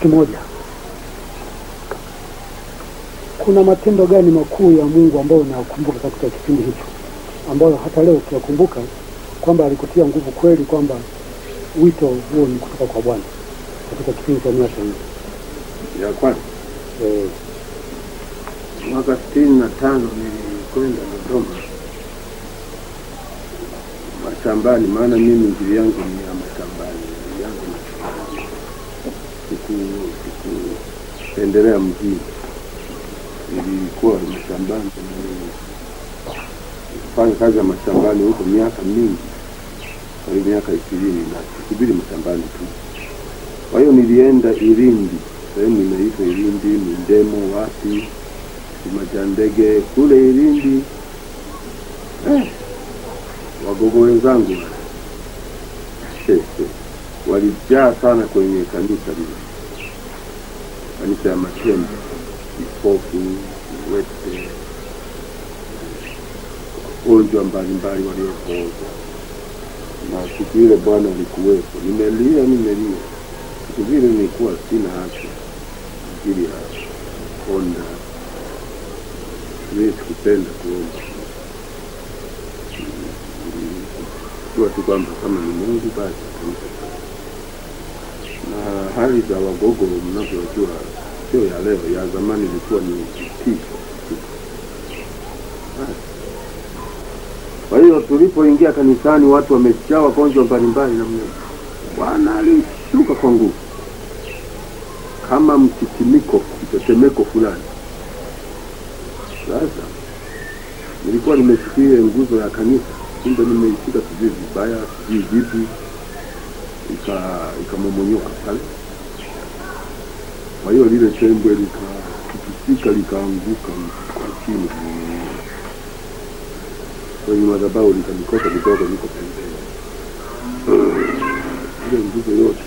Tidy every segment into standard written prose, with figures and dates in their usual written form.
kimoja. Kuna matendo gani makuu ya Mungu ambayo unakumbuka katika kipindi hicho, ambayo hata leo ukiyakumbuka kwamba alikutia nguvu kweli kwamba wito huo ni kutoka kwa Bwana katika kipindi cha miaka hiyo? Ya kwanza mwaka 65 nilikwenda Dodoma mashambani, maana mimi njili yangu ni ya mashambani, sikuendelea mjini, nilikuwa mashambani, nilifanya kazi ya mashambani huko miaka mingi, karibu miaka 20 na sikubiri mashambani tu. Kwa hiyo nilienda Irindi, sehemu inaitwa Irindi, Mindemo, wapi, Majandege kule Irindi. Wagogo wenzangu walijaa sana kwenye kanisa lile, kanisa ya Matembe, Kipofu, Wete, wagonjwa mbalimbali waliopooza. Na siku ile Bwana alikuwepo. Nimelia. Siku ile nilikuwa sina afya, ajili ya konda. Mimi sikupenda kuomba. Kwa tu kwamba kama ni Mungu basi atamsaidia. Na hali za wagogo mnavyojua sio ya leo, ya zamani ilikuwa ni kitisho. Kwa hiyo tulipoingia kanisani watu wamejaa wagonjwa mbalimbali, na Bwana alishuka kwa nguvu kama mtetemeko fulani. Sasa nilikuwa nimesikia nguzo ya kanisa, kumbe nimeishika sijui vibaya, sijui vipi, ikamomonyoka pale. Kwa hiyo lile tembwe likatikisika, likaanguka kwa chini kwenye madhabahu, likanikosa kidogo, niko pembeni. Ile nguzo yote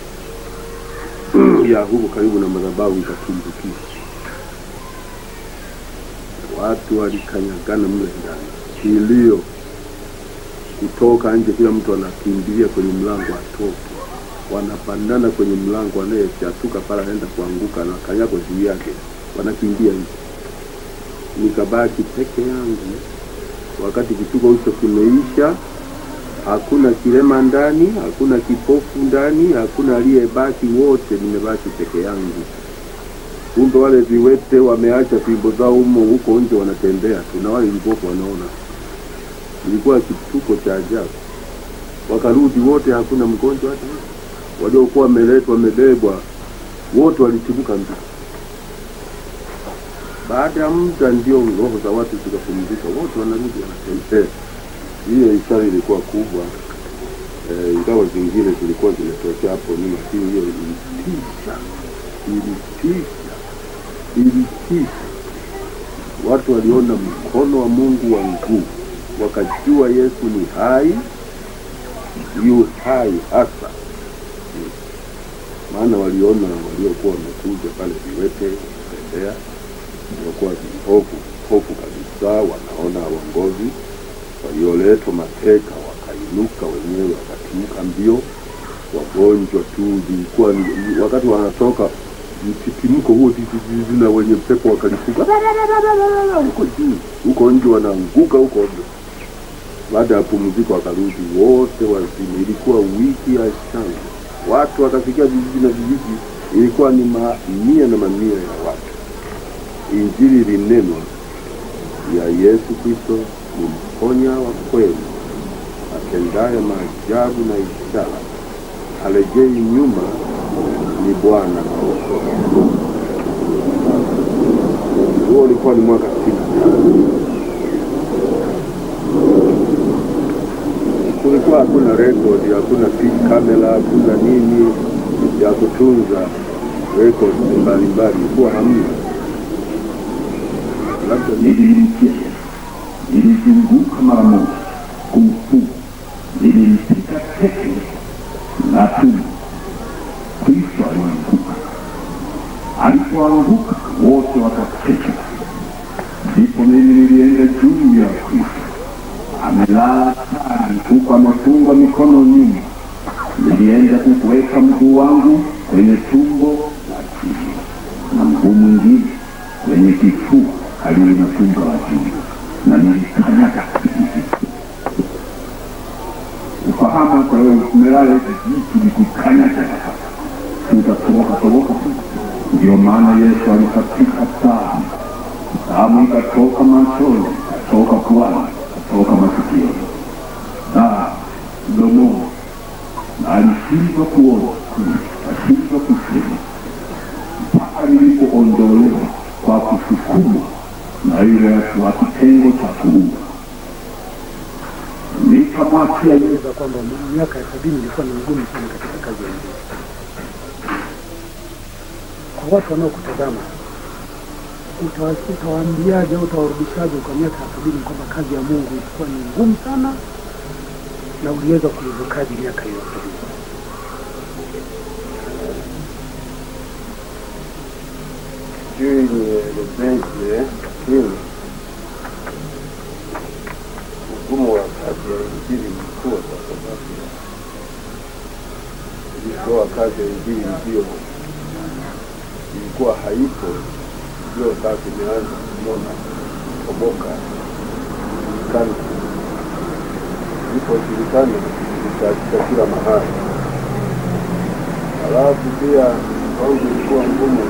ya huko karibu na madhabahu ikatumbukia. Watu walikanyagana mle ndani, kilio kutoka nje, kila mtu anakimbilia kwenye mlango atoke. Wanapandana kwenye mlango, anayechatuka pala anaenda kuanguka na kanyago juu yake, wanakimbia nje. Nikabaki peke yangu. Wakati kituko hicho kimeisha, hakuna kilema ndani, hakuna kipofu ndani, hakuna aliyebaki, wote nimebaki peke yangu. Kumbe wale viwete wameacha fimbo zao huko nje wanatembea tu, na wale vipofu wanaona. Ilikuwa kituko cha ajabu. Wakarudi wote, hakuna mgonjwa hata. Waliokuwa wamebebwa wote walitibuka mbio. Baada ya muda ndio roho za watu zikapumzika, wote wanarudi wanatembea. Hiyo ishara ilikuwa kubwa. Ingawa zingine zilikuwa zimetokea hapo nyuma, hiyo ilitisha. Watu waliona mkono wa Mungu wa nguvu, wakajua Yesu ni hai, yu hai hasa. Maana waliona waliokuwa wamekuja pale viwete kutembea, walikuwa hofu kabisa, wanaona waongozi. Walioletwa mateka wakainuka wenyewe, wakatimuka mbio. Wagonjwa tu ilikuwa wakati wanatoka mtitimuko huo na wenye pepo wakalipuka huko juu, huko nje wanaanguka huko nje. Baada ya pumziko wakarudi wote wazima. Ilikuwa wiki ya shangwe, watu wakafikia vijiji na vijiji, ilikuwa ni mamia na mamia ya watu. Injili ilinenwa ya Yesu Kristo ni mponya wa kweli, atendaye maajabu na ishara, harejei nyuma, ni Bwana. Huo ulikuwa ni mwaka 65. Kulikuwa hakuna record, hakuna film camera, hakuna nini ya kutunza record mbalimbali, ilikuwa hamna. Labda nilizunguka mara moja kumfu, nilimpita teke na tumu. Kristo alipoanguka wote wakacheka. Ndipo mimi nilienda juu ya Kristo, amelala chali huku amefungwa mikono nyuma. Nilienda kuweka mguu wangu kwenye tumbo la Kristo. na mguu mwingine kwenye kifua aliyonifunga wajuu, na nilikanyaga ufahamu kwa wewe umelala vitu vikukanyaga tutatoka. Ndio maana Yesu alikatika damu, damu ikatoka machoni, ikatoka puani, ikatoka masikioni na mdomoni, na alishindwa kuona, alishindwa kusema, mpaka nilipoondolewa kwa kusukumwa na yule wa kitengo cha kuua. Nikamwachia yeye kwamba miaka ya 70 ilikuwa ni ngumu sana katika kazi ya Mungu. Kwa watu wanaokutazama, utawaambiaje au utawarudishaje kwa miaka ya 70 kwamba kazi ya Mungu ilikuwa ni ngumu sana na uliweza kuivukaje miaka hiyo 70? Sijui nielezeje, lakini ugumu wa kazi ya Injili ulikuwa kwa sababu ilikuwa kazi ya Injili ndio ilikuwa haipo, ndio sasa imeanza kuona kuboka kani ipo julikani katika kila mahali. Alafu pia kwangu ilikuwa ngumu,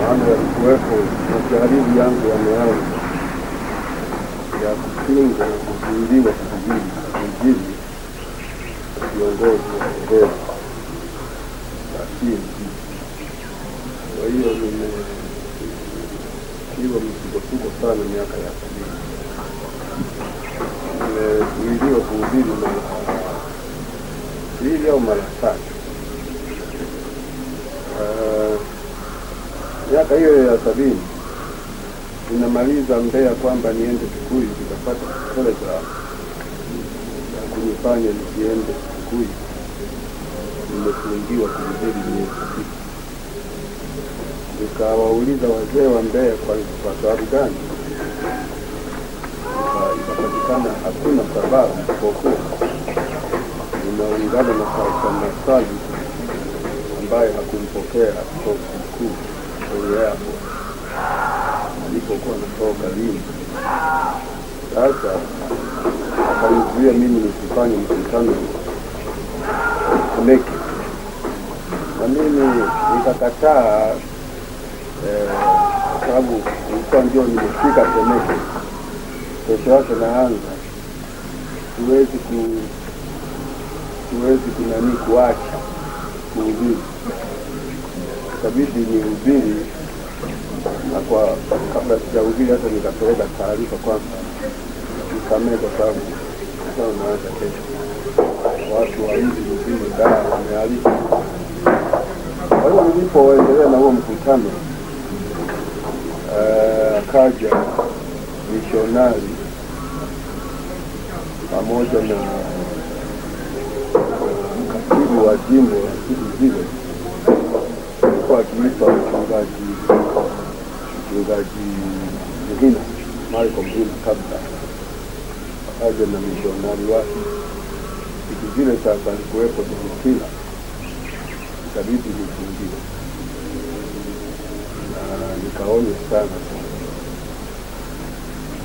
maana yalikuwepo majaribu yangu yameanza ya kupinga na kuzuiliwa kuhubiri Injili viongozi wa Uingereza, lakini kwa hiyo nimekiwa mzigo sana miaka ya 70. Nimezuiliwa kuhubiri mara 2 au mara 3. Miaka hiyo ya 70 ninamaliza Mbeya kwamba niende Tukuyu, nikapata pole za kunifanya nisiende Tukuyu. Nimefungiwa kuhubiri miezi 6. Nikawauliza wazee wa Mbeya kwa sababu gani, ikapatikana hakuna sababu isipokuwa ninaungana na Masali ambaye hakumpokea askofu mkuu kwenye hapo alipokuwa natoka lini. Sasa akanizuia mimi nisifanye mkutano Temeke, na mimi nikakataa kwa sababu nilikuwa ndio nimefika Temeke. Kesho yake naanza, siwezi kunani kuacha kuhubiri, kabidi nihubiri. Na kwa kabla sijahubiri hata nikapeleka taarifa kwamba nisamehe kwa sababu sasa naanza kesho. Watu wa hizi mzima daa wamealika. Kwa hiyo nilipoendelea na huo mkutano, akaja mishonari pamoja na katibu wa jimbo la siku zile, alikuwa akiitwa mchungaji Mhina, Marko Mhina kabla. Akaja na mishonari wake. Siku zile sasa alikuwepo Domitila, ikabidi nifungiwe. Na nikaonye sana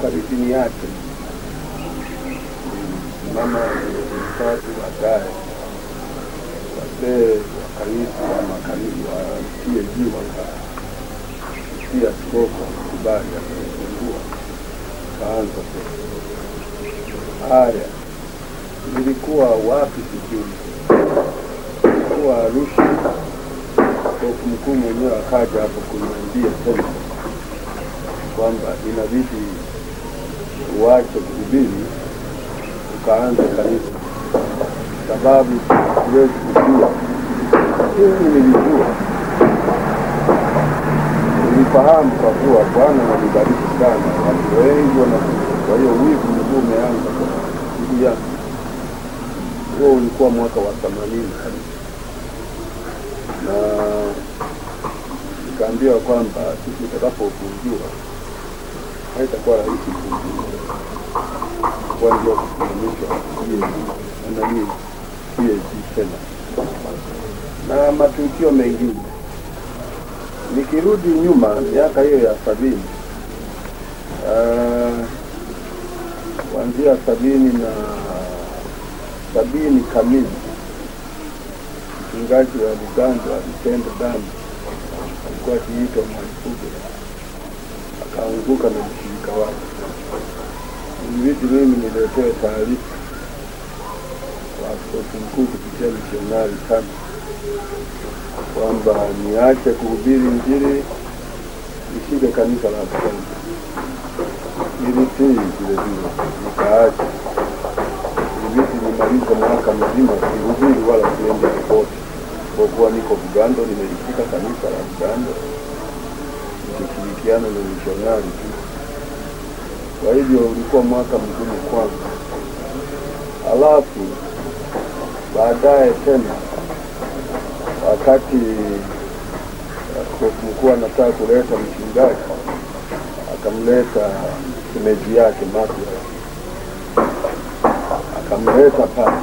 karibini yake mama mtatu baadaye wazee wa kanisa wa makanisa wa TAG wakatia askofu kubali akafungua, kaanza haya. Nilikuwa wapi sijui, nilikuwa Arusha. Askofu mkuu mwenyewe akaja hapo kuniambia tena kwamba inabidi uache kuhubiri ukaanza kanisa, sababu siwezi kujua. Mimi nilijua, nilifahamu kwa kuwa Bwana ananibariki sana, watu wengi wanakuja. Kwa hiyo wivu ulikuwa umeanza kwa siku yangu. Huo ulikuwa mwaka wa 80 kabisa. Na nikaambiwa kwamba siku itakapofungiwa haitakuwa rahisi kufungiwa, kwa ndio kusimamishwa TAG tena na matukio mengine. Nikirudi nyuma miaka hiyo ya 70, kuanzia 70 kamili, mchungaji wa Bugando alitenda dhambi, alikuwa akiitwa Mwaifuge, akaanguka na mshirika wake. Ilibidi mimi niletewe taarifa kwa askofu mkuu kupitia misionari kama kwamba niache kuhubiri Injili, nishike kanisa la Bugando. Nilitii vile vile, nikaacha. Ilibidi nimalize mwaka mzima kuhubiri wala kuenda popote, kwa kuwa niko Bugando, nimelishika kanisa la Bugando nikishirikiana na misionari tu. Kwa hivyo ulikuwa mwaka mgumu kwangu. Alafu baadaye tena wakati askofu mkuu anataka kuleta mchungaji, akamleta shemeji yake Mathias, akamleta pale.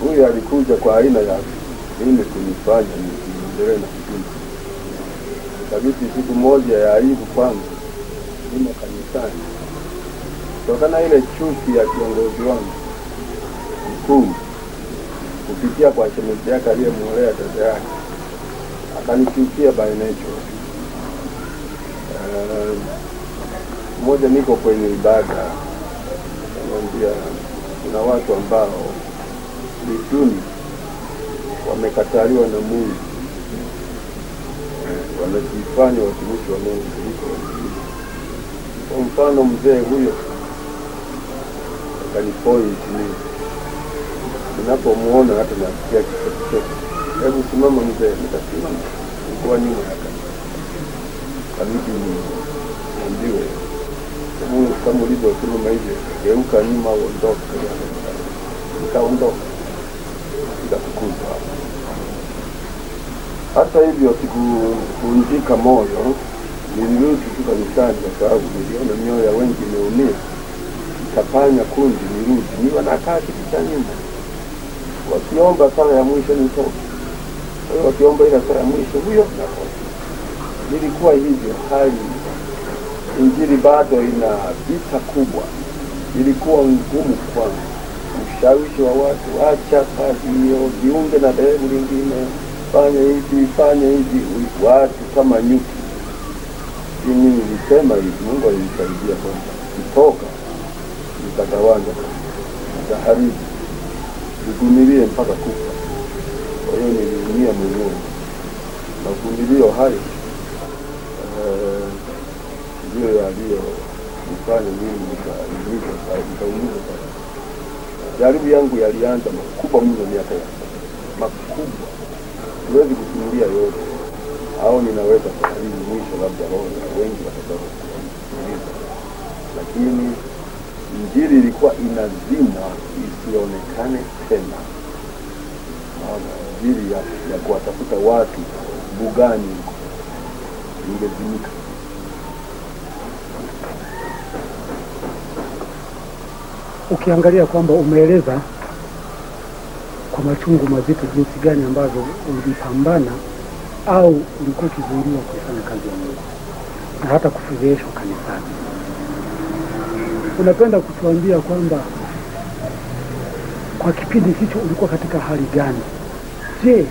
Huyu alikuja kwa aina ya mimi kunifanya niendelee na kipindi. Kabisa siku moja ya aibu kwangu nimo kanisani, kutokana ile chuki ya kiongozi wangu mkuu kupitia kwa shemeji yake aliyemwolea dada yake, akanichukia by nature. Mmoja niko kwenye ibada, anamwambia kuna watu ambao ni duni, wamekataliwa na Mungu, wanajifanya watumishi wa Mungu kuliko watumishi. Kwa mfano mzee huyo akanipoint mimi, ninapomuona hata nasikia kicheko. Hebu simama mzee, nikasimama. Nilikuwa nyuma ya kanisa, kabidi niambiwe kama ulivyosimama hivi, geuka nyuma uondoke. Nikaondoka, nikafukuzwa. Hata hivyo sikuvunjika moyo, nilirudi tu kanisani kwa sababu niliona mioyo ya wengi imeumia. Nikapanya kundi nirudi, niwe nakaa kiti cha nyuma, wakiomba sala ya mwisho nitoke. Kwa hiyo wakiomba ile sala ya mwisho huyo natoka. Nilikuwa hivyo hali Injili bado ina vita kubwa. Ilikuwa ngumu kwangu, ushawishi wa watu, acha kazi hiyo, jiunge na dhehebu lingine, fanya hivi, watu kama nyuki. Mimi nilisema hivi, Mungu alinisaidia kwamba kutoka nikatawanya, nikaharibu, nikumilie mpaka kufa. Kwa hiyo niliumia moyoni, na uvumilio hayo ndio yaliyonifanya mimi nikaumizwa sana. Jaribu yangu yalianza makubwa mno miaka ya makubwa. Siwezi kusimulia yote, au ninaweza kuharibu mwisho, labda wengi watakaosikiliza. Lakini Injili ilikuwa inazima isionekane tena. Injili ya kuwatafuta watu Bugani ingezimika. Ukiangalia kwamba umeeleza kwa machungu mazito jinsi gani ambavyo ulipambana au ulikuwa ukizuiliwa kufanya kazi ya Mungu na hata kufedheshwa kanisani, unapenda kutuambia kwamba kwa kipindi hicho ulikuwa katika hali gani? Je,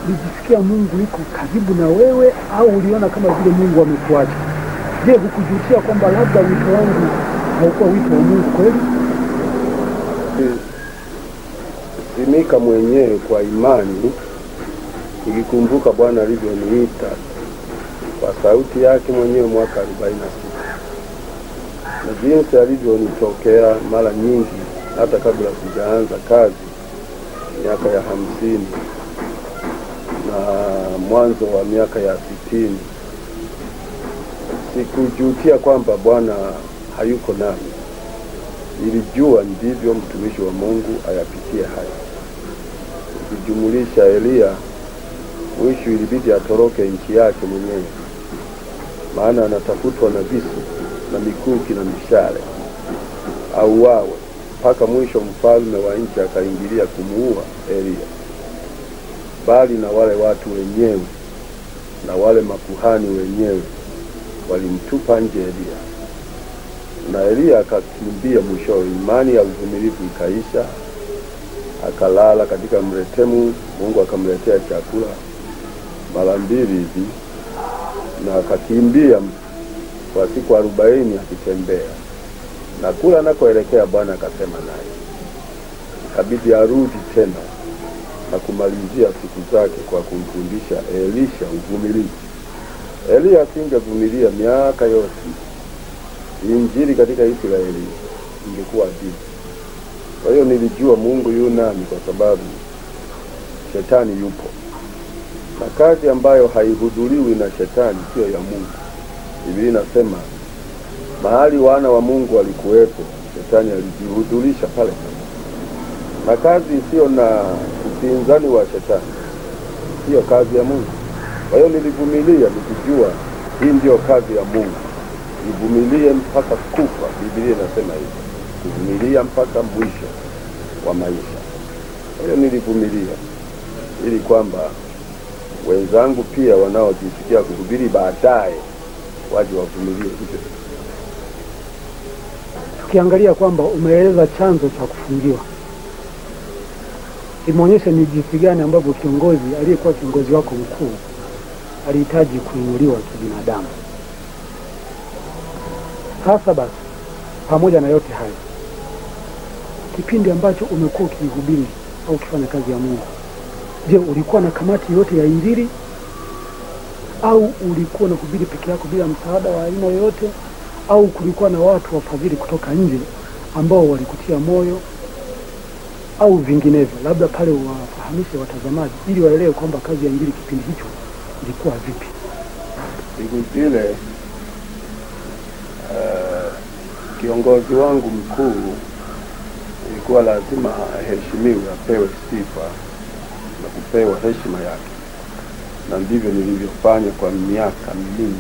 ulijisikia Mungu yuko karibu na wewe au uliona kama vile Mungu amekuacha? Je, hukujutia kwamba labda wito wangu haukuwa wito wa Mungu kweli? Simika mwenyewe kwa imani, nikikumbuka Bwana alivyoniita kwa sauti yake mwenyewe mwaka 46, na jinsi alivyonitokea mara nyingi hata kabla sijaanza kazi miaka ya 50 na mwanzo wa miaka ya 60. Sikujutia kwamba Bwana hayuko nami. Nilijua ndivyo mtumishi wa Mungu ayapitie haya. Ukijumulisha Elia, mwisho ilibidi atoroke nchi yake mwenyewe, maana anatafutwa na visu na mikuki na mishale auawe, mpaka mwisho mfalme wa nchi akaingilia kumuua Elia, bali na wale watu wenyewe na wale makuhani wenyewe walimtupa nje Elia, na Elia akakimbia. Mwisho imani ya uvumilivu ikaisha, akalala katika mretemu. Mungu akamletea chakula mara 2 hivi, na akakimbia kwa siku 40 akitembea, na kula anakoelekea Bwana akasema naye, ikabidi arudi tena na kumalizia siku zake kwa kumfundisha Elisha uvumilivu. Elia asingevumilia miaka yote, injili katika Israeli ingekuwa adhibu. Kwa hiyo nilijua Mungu yu nami, kwa sababu shetani yupo, na kazi ambayo haihudhuriwi na shetani sio ya Mungu. Biblia inasema mahali wana wa Mungu walikuwepo, shetani alijihudhurisha pale. Na kazi isiyo na upinzani wa shetani sio kazi ya Mungu. Kwa hiyo nilivumilia nikijua hii ndio kazi ya Mungu. Nivumilie mpaka kufa. Biblia inasema hivyo, kuvumilia mpaka mwisho wa maisha. Kwa hiyo nilivumilia ili kwamba wenzangu pia wanaojisikia kuhubiri baadaye waje wavumilie hivyo. Tukiangalia kwamba umeeleza chanzo cha kufungiwa, imeonyesha ni jinsi gani ambavyo kiongozi aliyekuwa kiongozi wako mkuu alihitaji kuinuliwa kibinadamu. Sasa basi, pamoja na yote haya, kipindi ambacho umekuwa ukihubiri au ukifanya kazi ya Mungu, je, ulikuwa na kamati yote ya injili au ulikuwa na kuhubiri peke yako bila msaada wa aina yoyote, au kulikuwa na watu wafadhili kutoka nje ambao walikutia moyo au vinginevyo? Labda pale wafahamishe watazamaji ili waelewe kwamba kazi ya injili kipindi hicho ilikuwa vipi. Siku zile kiongozi wangu mkuu ilikuwa lazima aheshimiwe, apewe sifa na kupewa heshima yake, na ndivyo nilivyofanya kwa miaka mingi.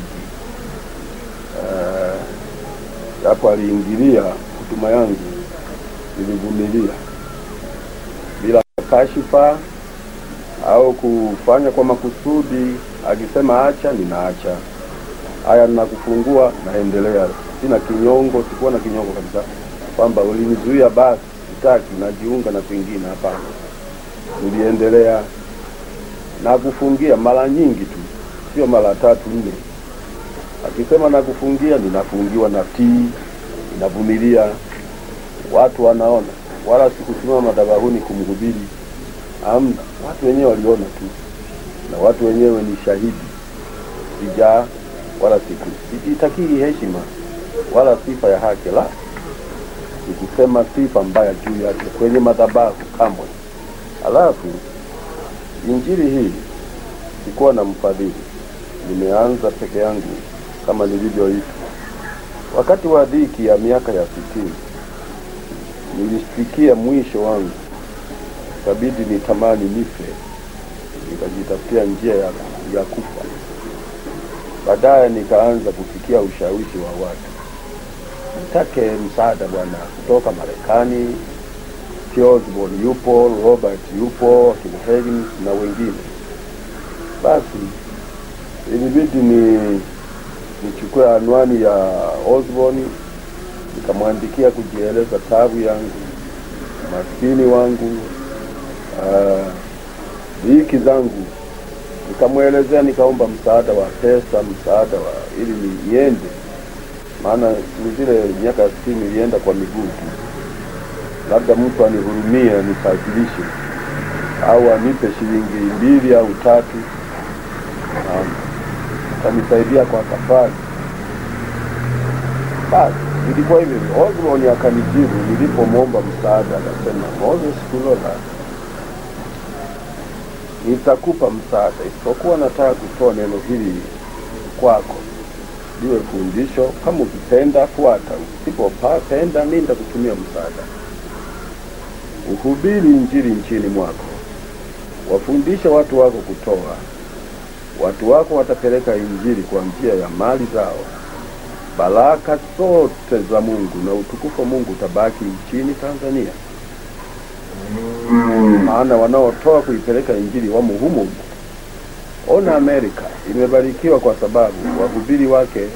Hapo aliingilia huduma yangu, nilivumilia bila kashifa au kufanya kwa makusudi. Akisema acha, ninaacha. Haya, ninakufungua, naendelea. Sina kinyongo, sikuwa na kinyongo kabisa kwamba ulinizuia basi sitaki najiunga na kwingine. Hapana, niliendelea na kufungia mara nyingi tu, sio mara 3 4. Akisema na kufungia, ninafungiwa na tii, ninavumilia. Watu wanaona, wala sikusimama madhabahuni kumhubiri. Amna, watu wenyewe waliona tu, na watu wenyewe ni shahidi. Sija wala sijitakii heshima wala sifa ya haki, la nikusema sifa mbaya juu yake kwenye madhabahu kamwe. Alafu injili hii sikuwa na mfadhili, nimeanza peke yangu kama nilivyoitwa. Wakati wa dhiki ya miaka ya 60 nilisikia mwisho wangu, kabidi nitamani nife, nikajitafutia njia ya kufa. Baadaye nikaanza kufikia ushawishi wa watu, nitake msaada bwana kutoka Marekani. Osborne yupo, Robert yupo, Kim Higgins na wengine. Basi ilibidi nichukue anwani ya Osborne, nikamwandikia kujieleza tabu yangu, maskini wangu, dhiki zangu. Nikamwelezea, nikaomba msaada wa pesa, msaada wa ili niende, maana zile miaka 60 nilienda kwa miguu. Labda mtu anihurumia nisajilishe au anipe shilingi 2 au 3 kanisaidia kwa safari. Basi ilikuwa hivyo. Osborne akanijibu nilipomwomba msaada, akasema, Moses Kulola, nitakupa msaada, isipokuwa nataka kutoa neno hili kwako liwe fundisho. Kama ukipenda fuata, usipopenda mimi nitakutumia msaada. Uhubiri injili nchini mwako, wafundishe watu wako kutoa. Watu wako watapeleka injili kwa njia ya mali zao. Baraka zote za Mungu na utukufu wa Mungu utabaki nchini Tanzania. Maana wanaotoa kuipeleka injili wamo humo. Ona Amerika imebarikiwa kwa sababu wahubiri wake